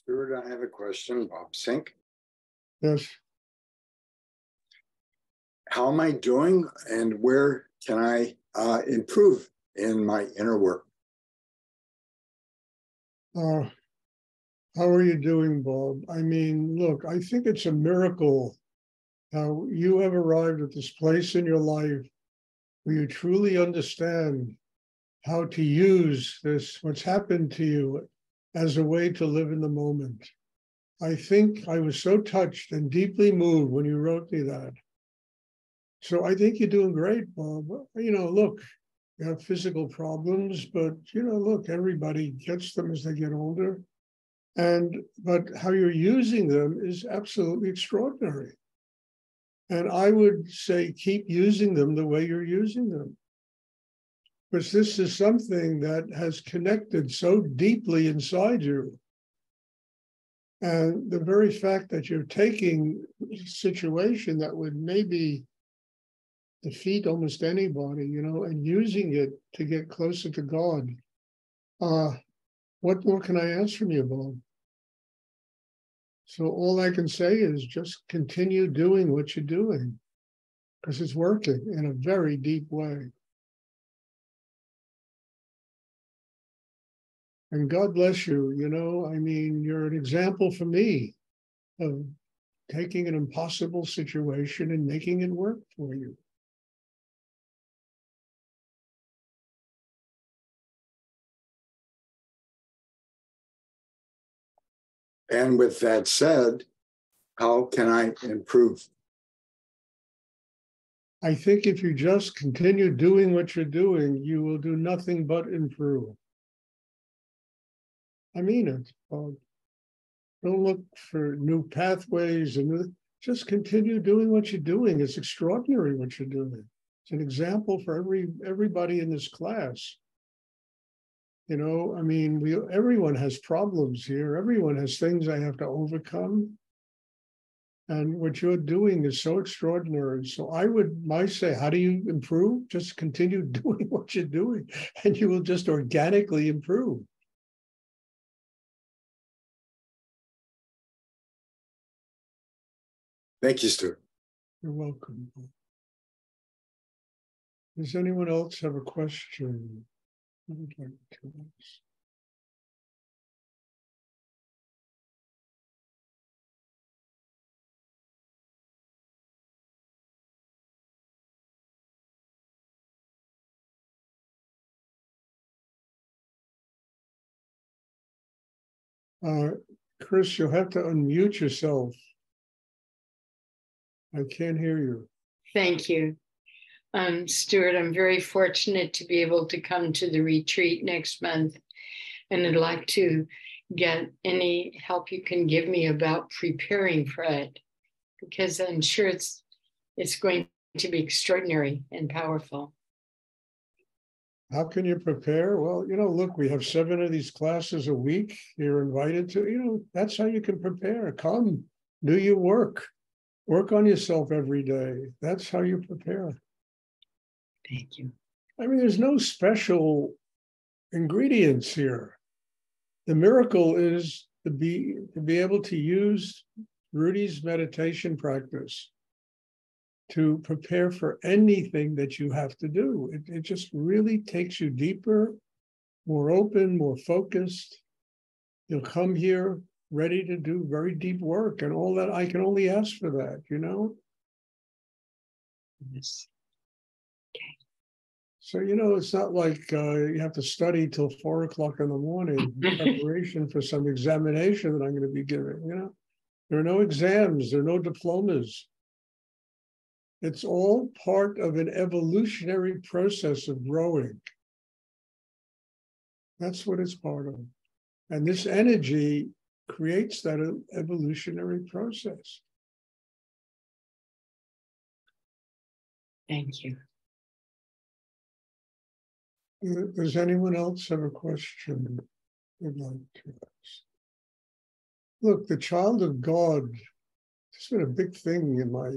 Stuart, I have a question. Bob Sink. Yes. How am I doing and where can I improve in my inner work? How are you doing, Bob? I mean, look, I think it's a miracle how you have arrived at this place in your life where you truly understand how to use this, what's happened to you, as a way to live in the moment. I think I was so touched and deeply moved when you wrote me that. So I think you're doing great, Bob. Look, you have physical problems, but, look, everybody gets them as they get older. But how you're using them is absolutely extraordinary. And I would say keep using them the way you're using them. Because this is something that has connected so deeply inside you. And the very fact that you're taking a situation that would maybe defeat almost anybody, and using it to get closer to God. What more can I ask from you, Bob? So all I can say is just continue doing what you're doing, because it's working in a very deep way. And God bless you. You're an example for me of taking an impossible situation and making it work for you. And with that said, how can I improve? I think if you just continue doing what you're doing, you will do nothing but improve. I mean it. Don't look for new pathways and just continue doing what you're doing. It's extraordinary what you're doing. It's an example for everybody in this class. Everyone has problems here. Everyone has things they have to overcome. And what you're doing is so extraordinary. So I say, how do you improve? Just continue doing what you're doing, and you will just organically improve. Thank you, Stuart. You're welcome. Does anyone else have a question? I would like to ask. Chris, you'll have to unmute yourself. I can't hear you. Thank you. Stuart, I'm very fortunate to be able to come to the retreat next month, and I'd like to get any help you can give me about preparing for it, because I'm sure it's going to be extraordinary and powerful. How can you prepare? Well, look, we have 7 of these classes a week. You're invited to, that's how you can prepare. Come, do your work. Work on yourself every day. That's how you prepare. Thank you. There's no special ingredients here. The miracle is to be able to use Rudy's meditation practice to prepare for anything that you have to do. It just really takes you deeper, more open, more focused. You'll come here ready to do very deep work, and all that. I can only ask for that, Yes. Okay. So, it's not like you have to study till 4 o'clock in the morning in preparation for some examination that I'm going to be giving, There are no exams, there are no diplomas. It's all part of an evolutionary process of growing. That's what it's part of. And this energy creates that evolutionary process. Thank you. Does anyone else have a question they'd like to ask? Look, the child of God, it's been a big thing in my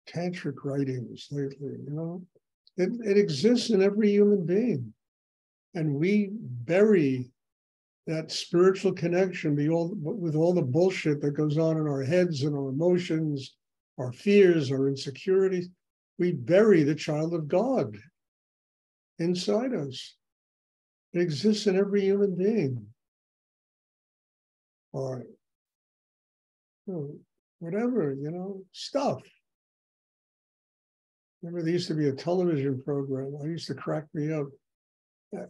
tantric writings lately, It exists in every human being. And we bury that spiritual connection with all the bullshit that goes on in our heads and our emotions, our fears, our insecurities. We bury the child of God inside us. It exists in every human being. Or whatever, stuff. Remember, there used to be a television program. I used to crack me up.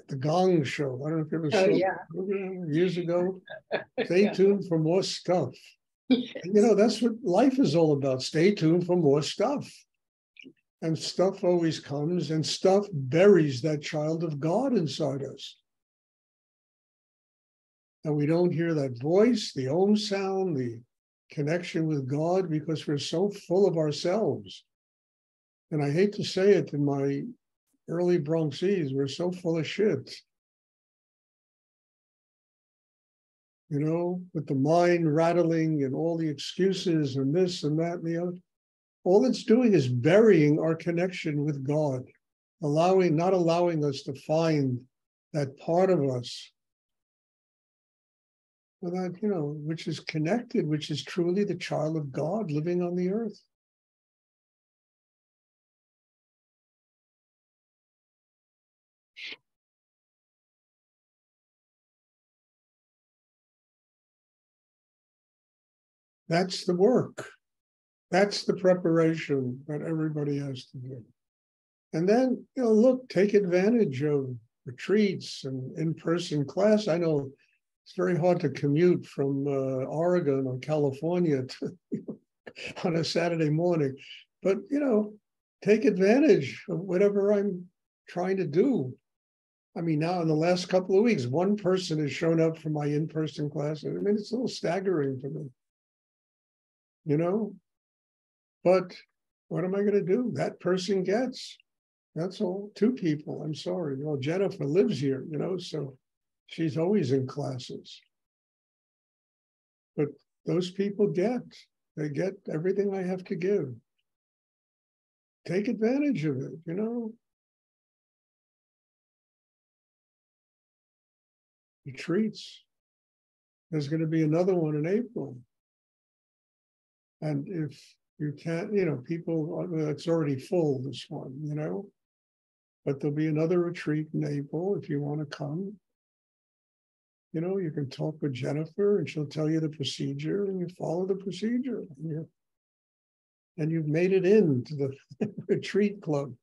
The Gong Show. I don't know if you ever saw the program years ago. Stay tuned for more stuff. That's what life is all about. Stay tuned for more stuff. And stuff always comes, and stuff buries that child of God inside us. And we don't hear that voice, the Om sound, the connection with God, because we're so full of ourselves. And I hate to say it in my early Bronxese, we're so full of shit. With the mind rattling and all the excuses and this and that and the other. All it's doing is burying our connection with God, not allowing us to find that part of us that, which is connected, which is truly the child of God living on the earth. That's the work. That's the preparation that everybody has to do. And then, take advantage of retreats and in-person class. I know it's very hard to commute from Oregon or California on a Saturday morning, but, take advantage of whatever I'm trying to do. I mean, now in the last couple of weeks, one person has shown up for my in-person class. I mean, it's a little staggering for me, but what am I going to do? That person gets, that's all. 2 people, I'm sorry. Jennifer lives here, so she's always in classes. But those people they get everything I have to give. Take advantage of it, Retreats. There's going to be another one in April. And if you can't, people, it's already full, this one, but there'll be another retreat in April if you want to come. You can talk with Jennifer and she'll tell you the procedure and you follow the procedure. And you've made it into the retreat club.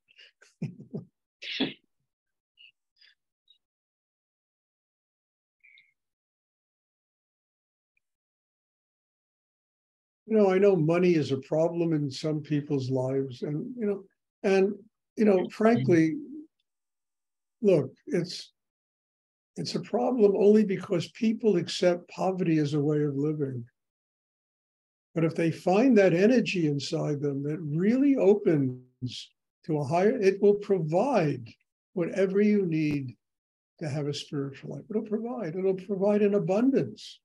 I know money is a problem in some people's lives, and frankly, look, it's a problem only because people accept poverty as a way of living. But if they find that energy inside them that really opens to a higher, it will provide whatever you need to have a spiritual life. It'll provide in abundance.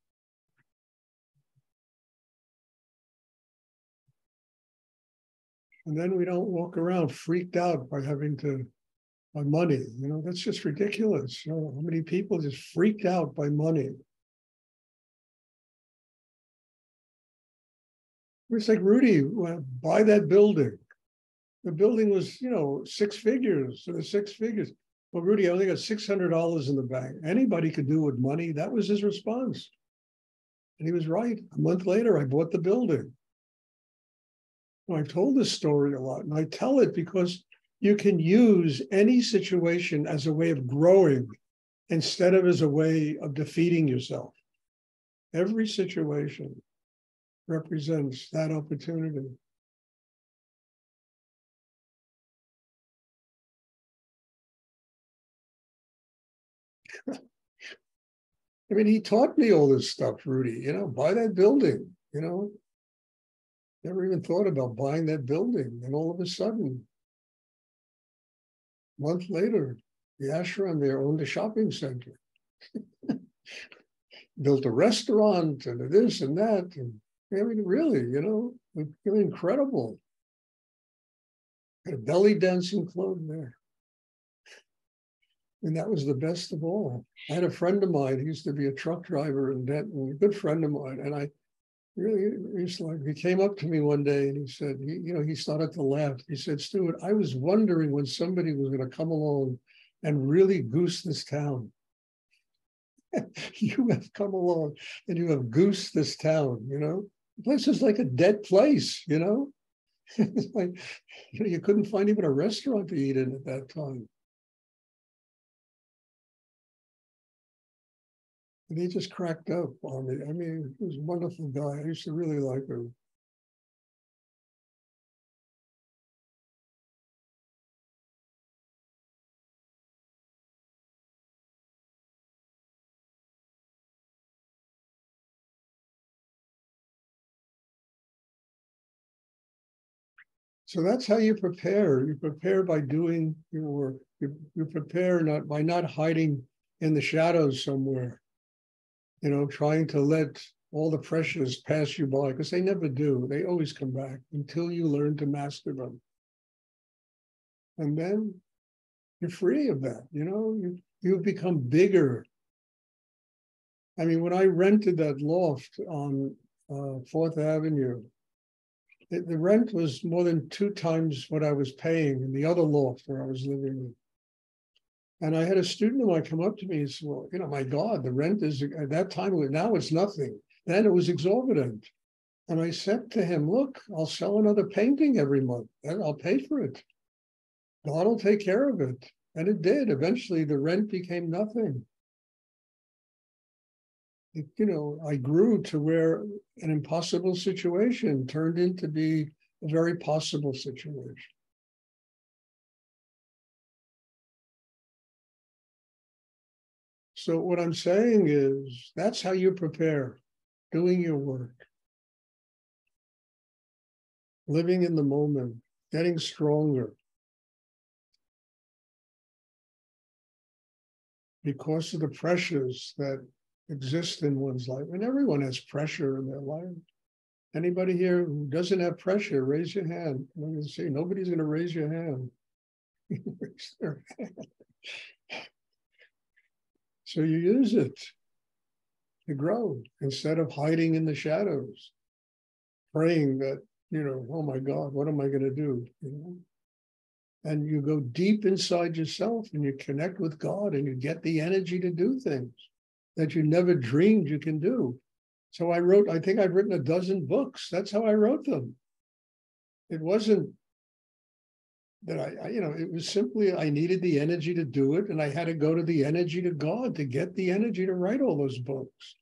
And then we don't walk around freaked out by by money. That's just ridiculous. How many people just freaked out by money? It's like, Rudy, buy that building. The building was, 6 figures. So the 6 figures. Well, Rudy, I only got $600 in the bank. Anybody could do with money. That was his response. And he was right. A month later, I bought the building. I've told this story a lot, and I tell it because you can use any situation as a way of growing instead of as a way of defeating yourself. Every situation represents that opportunity. I mean, he taught me all this stuff, Rudy, buy that building, Never even thought about buying that building. And all of a sudden, a month later, the ashram there owned a shopping center. Built a restaurant and this and that. And I mean, really, incredible. Had a belly dancing club there. And that was the best of all. I had a friend of mine, he used to be a truck driver in Denton, a good friend of mine. And I really used to he came up to me one day and he said, he started to laugh. He said, Stuart, I was wondering when somebody was going to come along and really goose this town. You have come along and you have goosed this town, The place is like a dead place, It's like, you couldn't find even a restaurant to eat in at that time. And he just cracked up on me. I mean, he was a wonderful guy. I used to really like him. So that's how you prepare. You prepare by doing your work. You prepare not by not hiding in the shadows somewhere, trying to let all the pressures pass you by, because they never do. They always come back until you learn to master them. And then you're free of that, you've become bigger. I mean, when I rented that loft on 4th Avenue, the rent was more than 2 times what I was paying in the other loft where I was living. And I had a student of mine come up to me and said, well, my God, the rent is, at that time, now it's nothing. Then it was exorbitant. And I said to him, look, I'll sell another painting every month and I'll pay for it. God will take care of it. And it did. Eventually, the rent became nothing. I grew to where an impossible situation turned into be a very possible situation. So what I'm saying is that's how you prepare, doing your work, living in the moment, getting stronger. Because of the pressures that exist in one's life. And everyone has pressure in their life. Anybody here who doesn't have pressure, raise your hand. I'm going to say, nobody's going to raise your hand. Raise their hand. So you use it to grow instead of hiding in the shadows, praying that, oh my God, what am I going to do? And you go deep inside yourself and you connect with God and you get the energy to do things that you never dreamed you can do. So I think I've written 12 books. That's how I wrote them. It wasn't that it was simply I needed the energy to do it. And I had to go to the energy to God to get the energy to write all those books.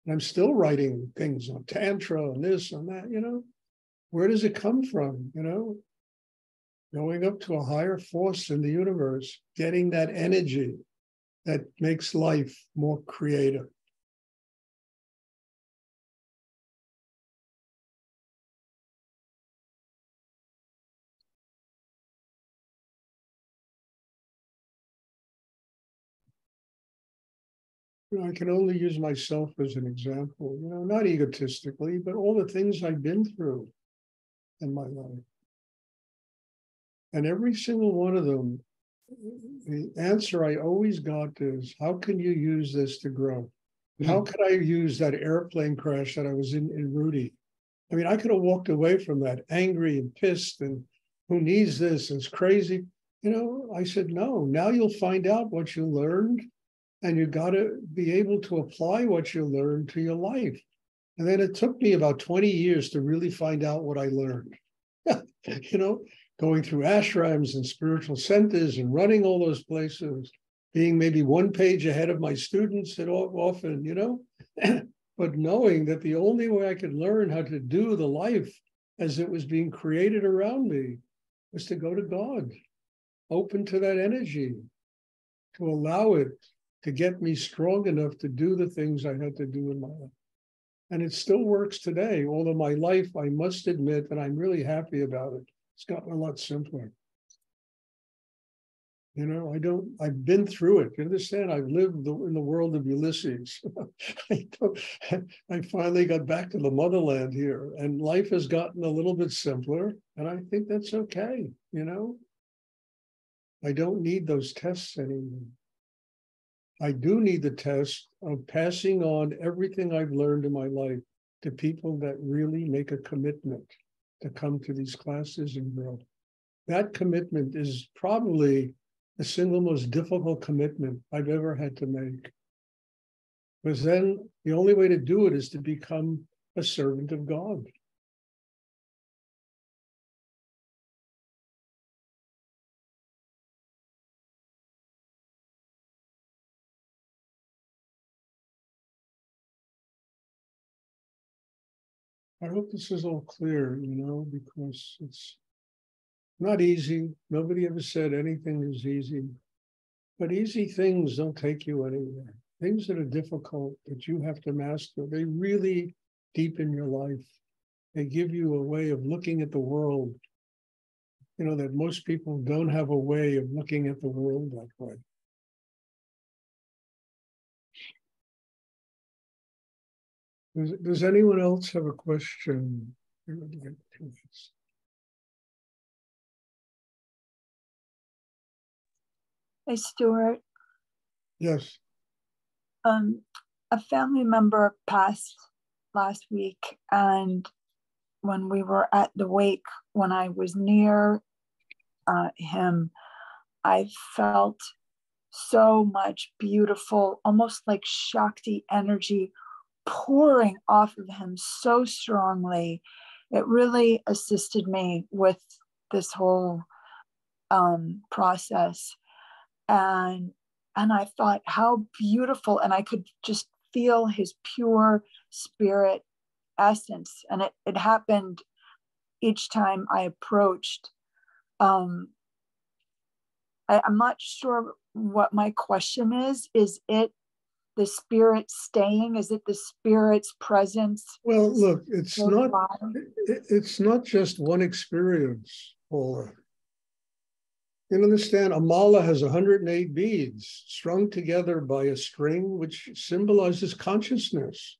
And I'm still writing things on Tantra and this and that, Where does it come from, Going up to a higher force in the universe, getting that energy that makes life more creative. I can only use myself as an example, not egotistically, but all the things I've been through in my life. And every single one of them, the answer I always got is, how can you use this to grow? How could I use that airplane crash that I was in Rudy? I mean, I could have walked away from that angry and pissed and who needs this? It's crazy. I said, no, now you'll find out what you learned and you got to be able to apply what you learned to your life. And then it took me about 20 years to really find out what I learned. Going through ashrams and spiritual centers and running all those places, being maybe 1 page ahead of my students often, but knowing that the only way I could learn how to do the life as it was being created around me was to go to God, open to that energy, to allow it to get me strong enough to do the things I had to do in my life. And it still works today. Although my life, I must admit that I'm really happy about it. It's gotten a lot simpler. I've been through it. You understand? I've lived in the world of Ulysses. I finally got back to the motherland here, and life has gotten a little bit simpler, and I think that's okay. I don't need those tests anymore. I do need the test of passing on everything I've learned in my life to people that really make a commitment to come to these classes and grow. That commitment is probably the single most difficult commitment I've ever had to make. Because then the only way to do it is to become a servant of God. I hope this is all clear, because it's not easy. Nobody ever said anything is easy. But easy things don't take you anywhere. Things that are difficult that you have to master, they really deepen your life. They give you a way of looking at the world, that most people don't have a way of looking at the world that way. Does anyone else have a question? Hey, Stuart. Yes. A family member passed last week, and when we were at the wake, when I was near him, I felt so much beautiful, almost like Shakti energy pouring off of him so strongly. It really assisted me with this whole process. And I thought, how beautiful. And I could just feel his pure spirit essence. And it happened each time I approached. I'm not sure what my question is. Is it the spirit staying? Is it the spirit's presence? Well, look, it's not just one experience, Paula. You understand, a mala has 108 beads strung together by a string, which symbolizes consciousness.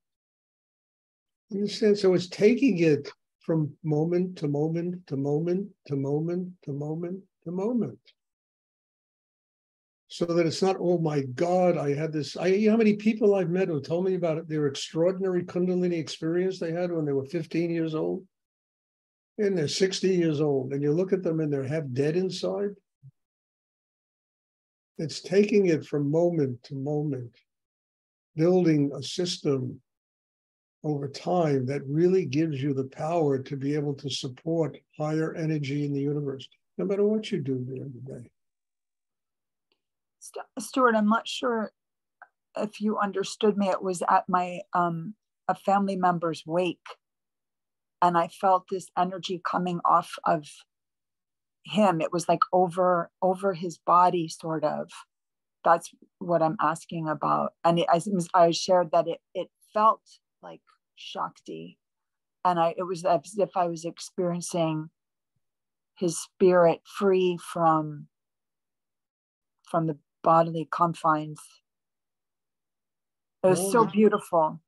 You understand? So it's taking it from moment to moment to moment to moment to moment to moment. So that it's not, oh my God, I had this. You know how many people I've met who told me about it, their extraordinary Kundalini experience they had when they were 15 years old, and they're 60 years old, and you look at them and they're half dead inside. It's taking it from moment to moment, building a system over time that really gives you the power to be able to support higher energy in the universe, no matter what you do during the day. Stuart, I'm not sure if you understood me. It was at my a family member's wake, and I felt this energy coming off of him. It was like over his body, sort of. That's what I'm asking about. And I shared that it felt like Shakti, and it was as if I was experiencing his spirit free from the bodily confines. It was so beautiful.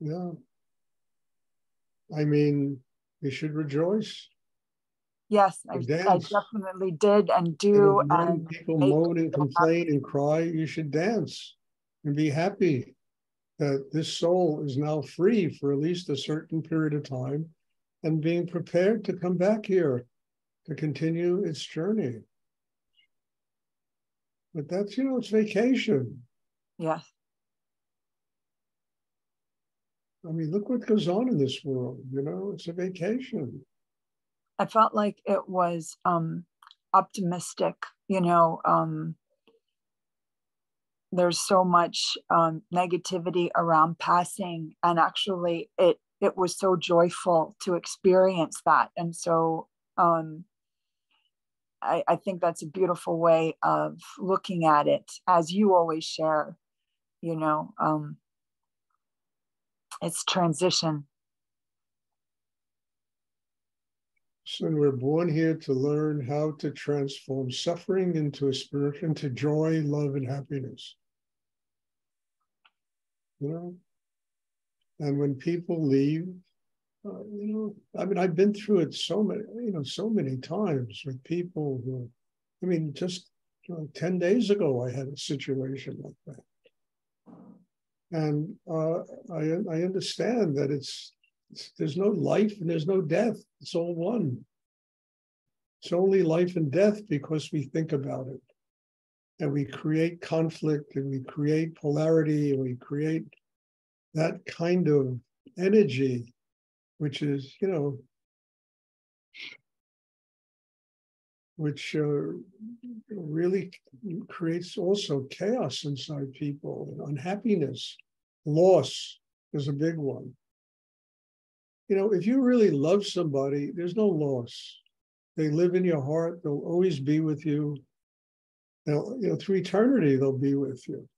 Yeah. I mean, you should rejoice. Yes, I definitely did and do. And when people moan and complain and cry, you should dance and be happy that this soul is now free for at least a certain period of time and being prepared to come back here to continue its journey. But that's, it's vacation. Yes. I mean, look what goes on in this world, it's a vacation. I felt like it was optimistic, there's so much negativity around passing, and actually it was so joyful to experience that. And so I think that's a beautiful way of looking at it, as you always share, it's transition. So we're born here to learn how to transform suffering into into joy, love, and happiness. And when people leave, I've been through it so many times with people who, just 10 days ago, I had a situation like that. And I understand that there's no life and there's no death. It's all one. It's only life and death because we think about it. And we create conflict and we create polarity and we create that kind of energy, which is, which really creates also chaos inside people, unhappiness, loss is a big one. If you really love somebody, there's no loss. They live in your heart. They'll always be with you. Through eternity, they'll be with you.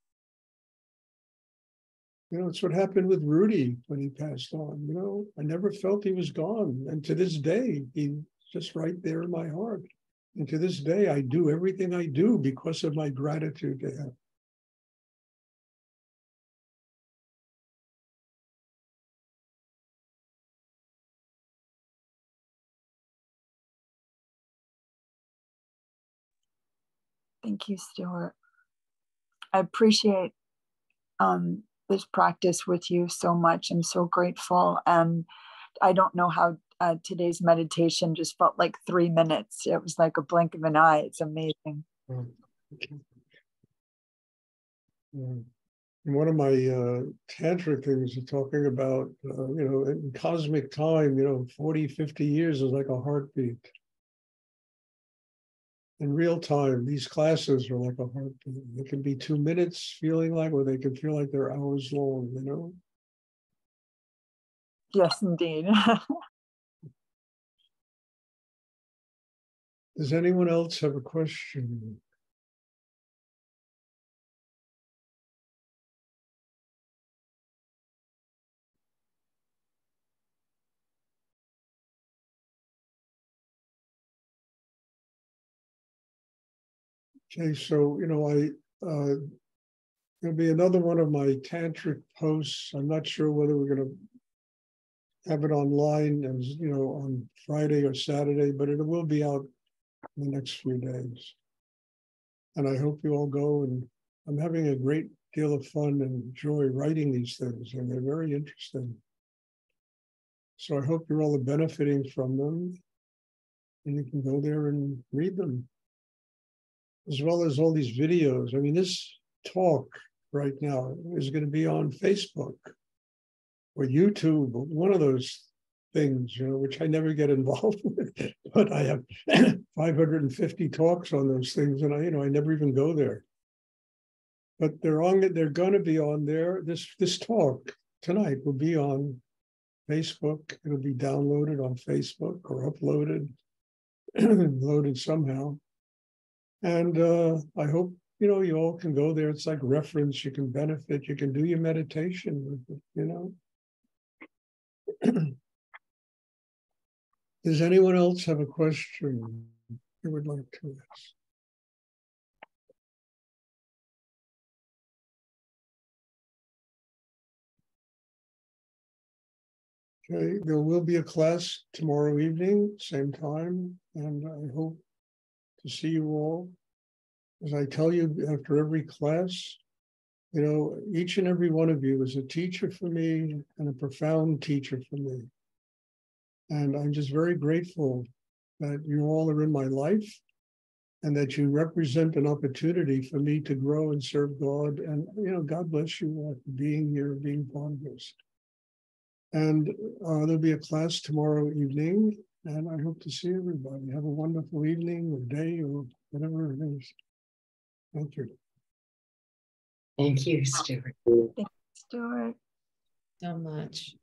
It's what happened with Rudy when he passed on. I never felt he was gone. And to this day, he's just right there in my heart. And to this day, I do everything I do because of my gratitude to him. Thank you, Stuart. I appreciate this practice with you so much. I'm so grateful. And I don't know how today's meditation just felt like 3 minutes. It was like a blink of an eye. It's amazing. One of my tantric things are talking about, in cosmic time, 40, 50 years is like a heartbeat. In real time, these classes are like a heartbeat. They can be 2 minutes feeling like, or they can feel like they're hours long, Yes, indeed. Does anyone else have a question? Okay, so, there'll be another one of my tantric posts. I'm not sure whether we're going to have it online and, on Friday or Saturday, but it will be out in the next few days. And I hope you all go, and I'm having a great deal of fun and joy writing these things, and they're very interesting. So I hope you're all benefiting from them, and you can go there and read them, as well as all these videos. I mean, this talk right now is going to be on Facebook or YouTube, one of those things, which I never get involved with, but I have 550 talks on those things, and I never even go there. But they're going to be on there. This talk tonight will be on Facebook. It'll be downloaded on Facebook or uploaded, loaded somehow. And I hope, you all can go there. It's like reference. You can benefit. You can do your meditation with it, Does anyone else have a question you would like to ask? Okay, there will be a class tomorrow evening, same time, and I hope to see you all. As I tell you after every class, each and every one of you is a teacher for me and a profound teacher for me. And I'm just very grateful that you all are in my life and that you represent an opportunity for me to grow and serve God. And, God bless you all for being here, being part of this. And there'll be a class tomorrow evening, and I hope to see everybody. Have a wonderful evening or day or whatever it is. Thank you. Thank you, Stuart. Thank you, Stuart. So much.